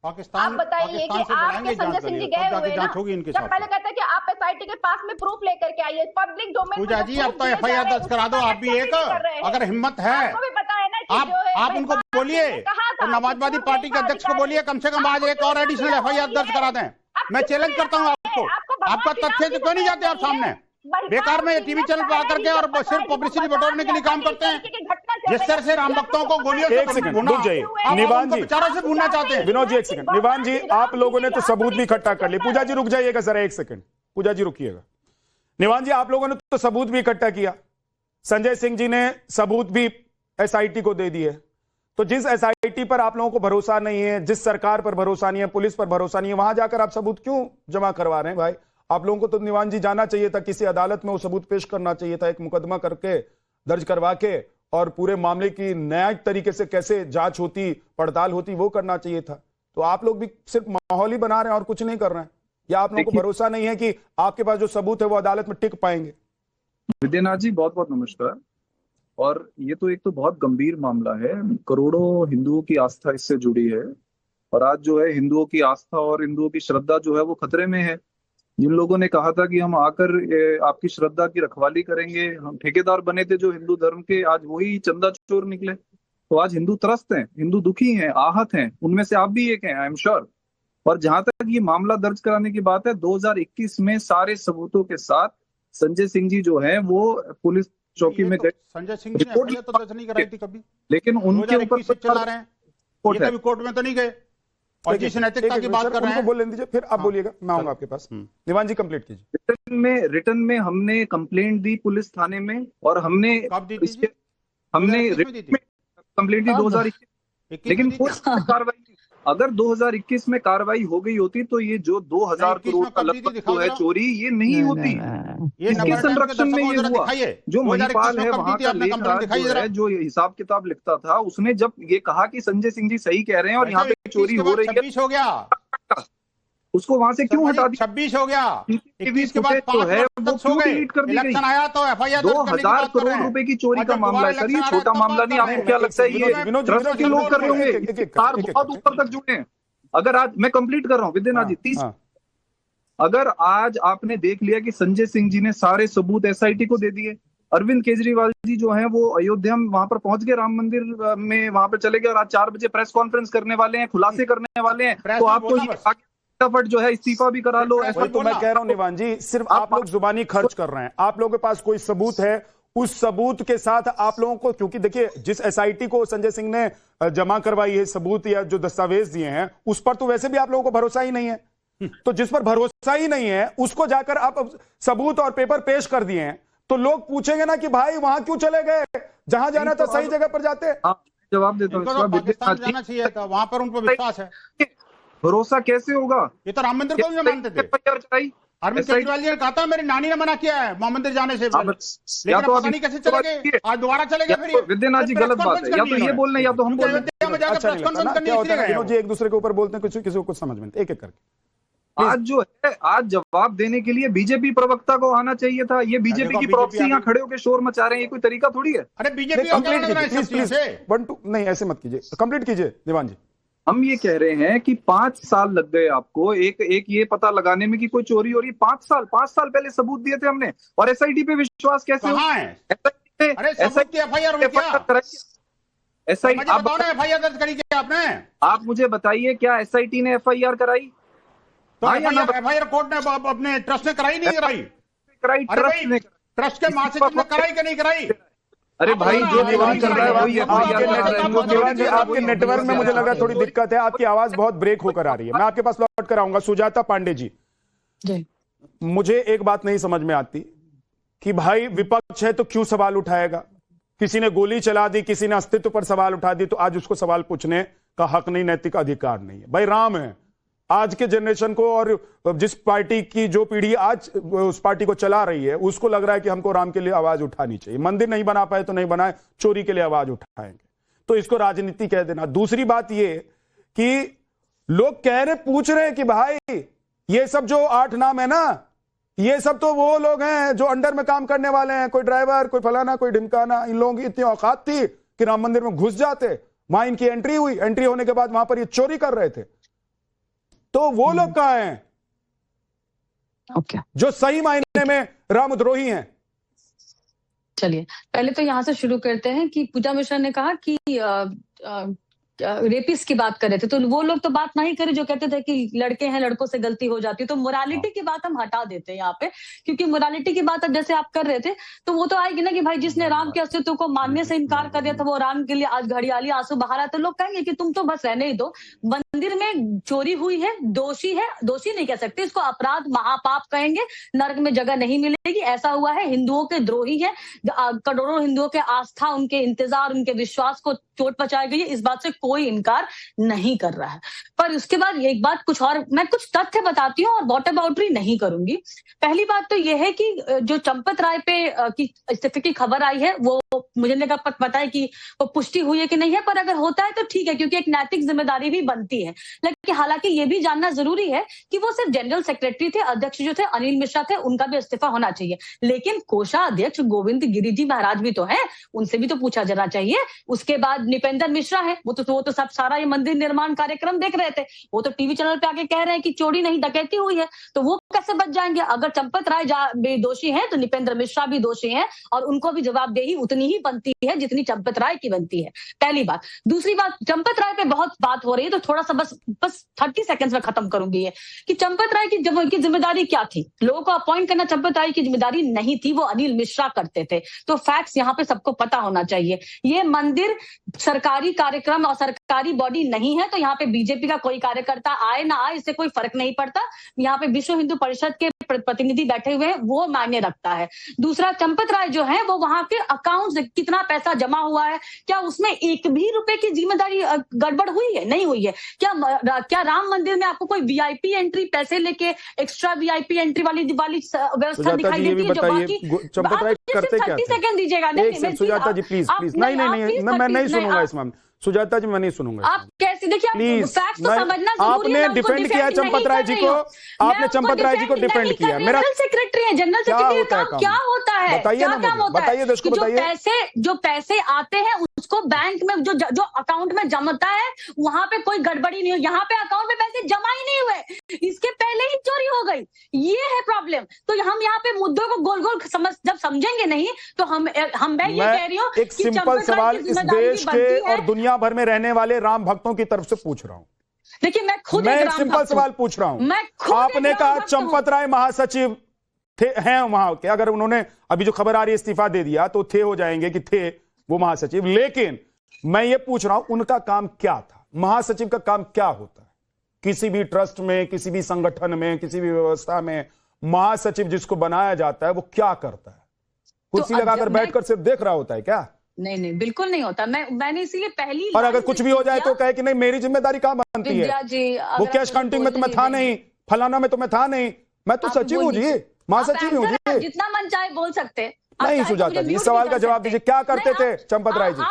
आप बताइए कि आपके संजय सिंह जी गए हुए ना, जब पहले कहते हैं कि आप एसआईटी के पास में प्रूफ लेकर के आइए, पब्लिक डोमेन पूजा जी अब तो एफआईआर दर्ज करा दो आप भी एक, अगर हिम्मत है आपको भी पता है ना कि आप उनको बोलिए और समाजवादी पार्टी के अध्यक्ष को बोलिए कम से कम आज एक और एडिशनल एफआईआर दर्ज करा दें। मैं चैलेंज करता हूं आपको, आपका तथ्य से क्यों नहीं जाते आप सामने? बेकार में टीवी चैनल पर आकर के और सिर्फ पब्लिसिटी बटोरने के लिए काम करते हैं। जिस तरह से राम भक्तों को गोलियों से एक सेकंड रुक जाइए निवान जी, विचारों से भूनना चाहते हैं। विनोद जी एक सेकंड, निवान जी आप लोगों ने तो सबूत भी इकट्ठा कर लिए। पूजा जी रुक जाइएगा जरा एक सेकंड, पूजा जी रुकिएगा। निवान जी आप लोगों ने तो सबूत भी इकट्ठा किया, संजय सिंह जी ने सबूत भी एसआईटी को दे दिए, तो जिस एसआईटी पर आप लोगों को भरोसा नहीं है, जिस सरकार पर भरोसा नहीं है, पुलिस पर भरोसा नहीं है, वहां जाकर आप सबूत क्यों जमा करवा रहे हैं भाई? आप लोगों को तो निवान जी जाना चाहिए था, किसी अदालत में वो सबूत पेश करना चाहिए था, एक मुकदमा करके दर्ज करवा के और पूरे मामले की न्यायिक तरीके से कैसे जांच होती, पड़ताल होती, वो करना चाहिए था। तो आप लोग भी सिर्फ माहौल ही बना रहे हैं और कुछ नहीं कर रहे हैं, या आप लोगों को भरोसा नहीं है कि आपके पास जो सबूत है वो अदालत में टिक पाएंगे? विद्यानाथ जी बहुत बहुत नमस्कार। और ये तो एक तो बहुत गंभीर मामला है, करोड़ों हिंदुओं की आस्था इससे जुड़ी है, और आज जो है हिंदुओं की आस्था और हिंदुओं की श्रद्धा जो है वो खतरे में है। जिन लोगों ने कहा था कि हम आकर आपकी श्रद्धा की रखवाली करेंगे, हम ठेकेदार बने थे जो हिंदू धर्म के, आज वही चंदा चोर निकले। तो आज हिंदू त्रस्त हैं, हिंदू दुखी हैं, आहत हैं, उनमें से आप भी एक हैं, आई एम श्योर। और जहां तक ये मामला दर्ज कराने की बात है, 2021 में सारे सबूतों के साथ संजय सिंह जी जो है वो पुलिस चौकी में गए। संजय सिंह ने रिपोर्ट तो दर्ज नहीं कराई थी कभी, लेकिन उनके ऊपर चला रहे हैं, कभी कोर्ट में तो नहीं गए। और जिस नैतिकता की बात कर रहे हैं बोल दीजिए, फिर आप बोलिएगा, मैं आऊंगा आपके पास। निवान जी कंप्लीट कीजिए। रिटर्न में हमने कंप्लेंट दी पुलिस थाने में, और हमने कंप्लेंट दी 2021, लेकिन कोई कार्रवाई नहीं। अगर 2021 में कार्रवाई हो गई होती तो ये जो 2000 करोड़ का लगभग जो है चोरी, ये नहीं होती। इसके संरक्षण में ये हुआ। जो महिपाल है वहां का लेखराज है, जो हिसाब किताब लिखता था, उसने जब ये कहा कि संजय सिंह जी सही कह रहे हैं और यहाँ पे चोरी हो रही है, 26 हो गया, उसको वहां से क्यों हटा दिया? 26 हो गया, 21 के बाद 5 है वो क्यों डिलीट कर दी गई? इलेक्शन आया तो एफआईआर 2000 करोड़ रुपए की चोरी का मामला है सर, ये छोटा मामला नहीं। आपको क्या लगता है ये ट्रस्ट के लोग कर रहे होंगे? बहुत ऊपर तक जुड़े हैं। अगर आज मैं कंप्लीट कर रहा हूँ विद्यानाथ जी, 30, अगर आज आपने देख लिया कि संजय सिंह जी ने सारे सबूत एसआईटी को दे दिए, अरविंद केजरीवाल जी जो है वो अयोध्या में वहां पर पहुंच गए, राम मंदिर में वहां पर चले गए, और आज 4 बजे प्रेस कॉन्फ्रेंस करने वाले हैं, खुलासे करने वाले हैं। तो आपको फटाफट जो है इस्तीफा भी करा लो। ऐसा तो मैं कह रहा हूं निवान जी, सिर्फ आप लोग जुबानी खर्च कर रहे हैं। आप लोगों के पास कोई सबूत है, उस सबूत के साथ आप लोगों को, क्योंकि देखिए जिस एसआईटी को संजय सिंह ने जमा करवाई है सबूत या जो दस्तावेज दिए हैं, उस पर तो वैसे भी आप लोगों को भरोसा ही नहीं है। तो जिस पर भरोसा ही नहीं है उसको जाकर आप सबूत और पेपर पेश कर दिए हैं, तो लोग पूछेंगे ना कि भाई वहां क्यों चले गए, जहां जाना था सही जगह पर जाते। जवाब देता हूं, पाकिस्तान जाना चाहिए था, वहां पर उनको विश्वास है। भरोसा कैसे होगा? ये तो राम मंदिर को भी मानते थे। अरविंद केजरीवाल जी ने कहा था मेरी नानी ने मना किया है राम मंदिर जाने से, या तो पता नहीं कैसे चले गए, आज दोबारा चले गए। फिर विद्यानाथ जी गलत बात है, या तो ये बोल रहे या तो हम बोल रहे हैं। जी एक दूसरे के ऊपर बोलते हैं, कुछ किसी को कुछ समझ में, एक एक करके। आज जो है, आज जवाब देने के लिए बीजेपी प्रवक्ता को आना चाहिए था। ये बीजेपी की प्रॉक्सी यहाँ खड़े होकर शोर मचा रहे हैं, ये कोई तरीका थोड़ी है। अरे बीजेपी कंप्लीट कीजिए प्लीज, 1 2 नहीं ऐसे मत कीजिए, कंप्लीट कीजिए निवान जी। हम ये कह रहे हैं कि 5 साल लग गए आपको एक ये पता लगाने में कि कोई चोरी हो रही। 5 साल पहले सबूत दिए थे हमने, और एसआईटी पे विश्वास कैसे हो? एफआईआर दर्ज करी क्या आपने? आप मुझे बताइए, क्या एसआईटी ने एफआईआर कराई? तो एफआईआर कोर्ट ने अपने ट्रस्ट ने कराई नहीं कराई? ट्रस्ट के महासचिव ने कराई कि नहीं कराई? अरे भाई जो निवान चल रहा है वही आपके नेटवर्क में मुझे लगा थोड़ी दिक्कत है, आपकी आवाज बहुत ब्रेक होकर आ रही है। मैं आपके पास लौट कर आऊंगा। सुजाता पांडे जी, मुझे एक बात नहीं समझ में आती कि भाई विपक्ष है तो क्यों सवाल उठाएगा? किसी ने गोली चला दी, किसी ने अस्तित्व पर सवाल उठा दी, तो आज उसको सवाल पूछने का हक नहीं, नैतिक अधिकार नहीं है। भाई राम है आज के जनरेशन को, और जिस पार्टी की जो पीढ़ी आज उस पार्टी को चला रही है उसको लग रहा है कि हमको राम के लिए आवाज उठानी चाहिए। मंदिर नहीं बना पाए तो नहीं बनाए, चोरी के लिए आवाज उठाएंगे, तो इसको राजनीति कह देना। दूसरी बात ये कि लोग पूछ रहे हैं कि भाई ये सब जो 8 नाम है ना, ये सब तो वो लोग हैं जो अंडर में काम करने वाले हैं, कोई ड्राइवर, कोई फलाना, कोई ढिमकाना। इन लोगों की इतनी औकात थी कि राम मंदिर में घुस जाते, वहां इनकी एंट्री हुई, एंट्री होने के बाद वहां पर ये चोरी कर रहे थे। तो वो लोग कहां हैं ओके जो सही मायने में रामद्रोही हैं? चलिए पहले तो यहाँ से शुरू करते हैं कि पूजा मिश्रा ने कहा कि रेपिस्ट की बात कर रहे थे, तो वो लोग तो बात नहीं करे जो कहते थे कि लड़के हैं, लड़कों से गलती हो जाती है। तो मोरालिटी की बात हम हटा देते हैं यहाँ पे, क्योंकि मोरालिटी की बात अब जैसे आप कर रहे थे तो वो तो आएगी ना कि भाई जिसने राम के अस्तित्व को मानने से इनकार कर दिया था वो राम के लिए आज घड़ियाली आंसू बहा रहा, तो लोग कहेंगे कि तुम तो बस रहने ही दो। मंदिर में चोरी हुई है, दोषी है, दोषी नहीं कह सकते इसको, अपराध महापाप कहेंगे, नरक में जगह नहीं मिलेगी। ऐसा हुआ है, हिंदुओं के द्रोही है, करोड़ों हिंदुओं के आस्था, उनके इंतजार, उनके विश्वास को चोट पहुंचाई गई है, इस बात से कोई इनकार नहीं कर रहा है। पर उसके बाद एक बात कुछ और, मैं कुछ तथ्य बताती हूँ और वॉटअबाउटरी नहीं करूंगी। पहली बात तो यह है कि जो चंपत राय पे की इस्तीफे की खबर आई है वो मुझे नहीं पता है कि वो पुष्टि हुई है कि नहीं है, पर अगर होता है तो ठीक है, क्योंकि एक नैतिक जिम्मेदारी भी बनती है। लेकिन हालांकि ये भी जानना जरूरी है कि वो सिर्फ जनरल सेक्रेटरी थे, अध्यक्ष जो थे अनिल मिश्रा थे, उनका भी इस्तीफा होना चाहिए। लेकिन कोषाध्यक्ष गोविंद गिरी जी महाराज भी तो हैं, उनसे भी तो पूछा जाना चाहिए। उसके बाद निपेंद्र मिश्रा है, वो तो सब सारा ये मंदिर निर्माण कार्यक्रम देख रहे थे, वो तो टीवी चैनल पे आके कह रहे हैं कि चोरी नहीं डकैती हुई है, तो वो कैसे बच जाएंगे? अगर चंपत राय भी दोषी हैं तो निपेंद्र मिश्रा भी दोषी हैं, और उनको भी जवाबदेही उतनी ही बनती है जितनी चंपत राय की बनती है। पहली बात। दूसरी बात, चंपत राय पे बहुत बात हो रही है तो थोड़ा सा बस 30 सेकंड्स में खत्म करूंगी ये कि चंपत राय की जिम्मेदारी क्या थी। लोगों को अपॉइंट करना चंपत राय की जिम्मेदारी नहीं थी, वो अनिल मिश्रा करते थे। तो फैक्ट्स यहाँ पे सबको पता होना चाहिए। ये मंदिर सरकारी कार्यक्रम और सरकारी बॉडी नहीं है, तो यहाँ पे बीजेपी का कोई कार्यकर्ता आए ना आए इससे कोई फर्क नहीं पड़ता। यहाँ पे विश्व हिंदू परिषद के प्रतिनिधि बैठे हुए हैं, वो मायने रखता है। दूसरा, चंपत राय जो है वो वहां के अकाउंट कितना पैसा जमा हुआ है, क्या उसमें एक भी रुपए की जिम्मेदारी गड़बड़ हुई है? नहीं हुई है। क्या राम मंदिर में आपको कोई वीआईपी एंट्री पैसे लेके एक्स्ट्रा वीआईपी एंट्री वाली व्यवस्था दिखाई देती है? जो बाकी चंपत राय करते क्या? 30 सेकंड दीजिएगा। सुजाता जी प्लीज प्लीज, नहीं मैं नहीं सुनूंगा इस मामले। सुजाता जी मैं नहीं सुनूंगा। आप कैसे, देखिए फैक्ट्स तो समझना जरूरी है। आपने डिफेंड किया चंपत राय जी को, आपने चंपत राय जी को डिफेंड किया। मेरा जनरल सेक्रेटरी है, जनरल सेक्रेटरी का काम क्या होता है? बताइए ना, बताइए देश को, बताइए। जो पैसे आते हैं उसको बैंक में जो अकाउंट में जमता है वहां पे कोई गड़बड़ी नहीं हो। यहाँ पे अकाउंट में पैसे जमा ही नहीं हुए, इसके पहले ही चोरी हो गई, ये है प्रॉब्लम। तो हम यहाँ पे मुद्दों को गोल गोल जब समझेंगे नहीं तो मैं ये कह रही हूँ, एक सिंपल सवाल इस देश के और दुनिया भर में रहने वाले राम भक्तों की तरफ से पूछ रहा हूं। देखिए मैं एक सिंपल सवाल पूछ रहा हूं। आपने कहा चंपत राय महासचिव थे, हैं वहां के, अगर उन्होंने अभी जो खबर आ रही है इस्तीफा दे दिया तो थे हो जाएंगे कि थे वो महासचिव। लेकिन मैं ये पूछ रहा हूं उनका काम क्या था? महासचिव का काम क्या होता है? किसी भी ट्रस्ट में, किसी भी संगठन में, किसी भी व्यवस्था में महासचिव जिसको बनाया जाता है वो क्या करता है? कुर्सी लगाकर बैठकर सिर्फ देख रहा होता है क्या? नहीं, बिल्कुल नहीं होता। मैंने इसीलिए पहली, और अगर कुछ भी हो जाए तो कहे कि नहीं मेरी जिम्मेदारी कहाँ बनती है? वो कैश काउंटिंग में तो मैं था नहीं, फलाना में तो मैं था नहीं, मैं तो सचिव हूँ जी, महासचिव हूँ जी। जितना मन चाहे बोल सकते। नहीं सुजाता जी, इस सवाल का जवाब दीजिए, क्या करते थे चंपत राय जी?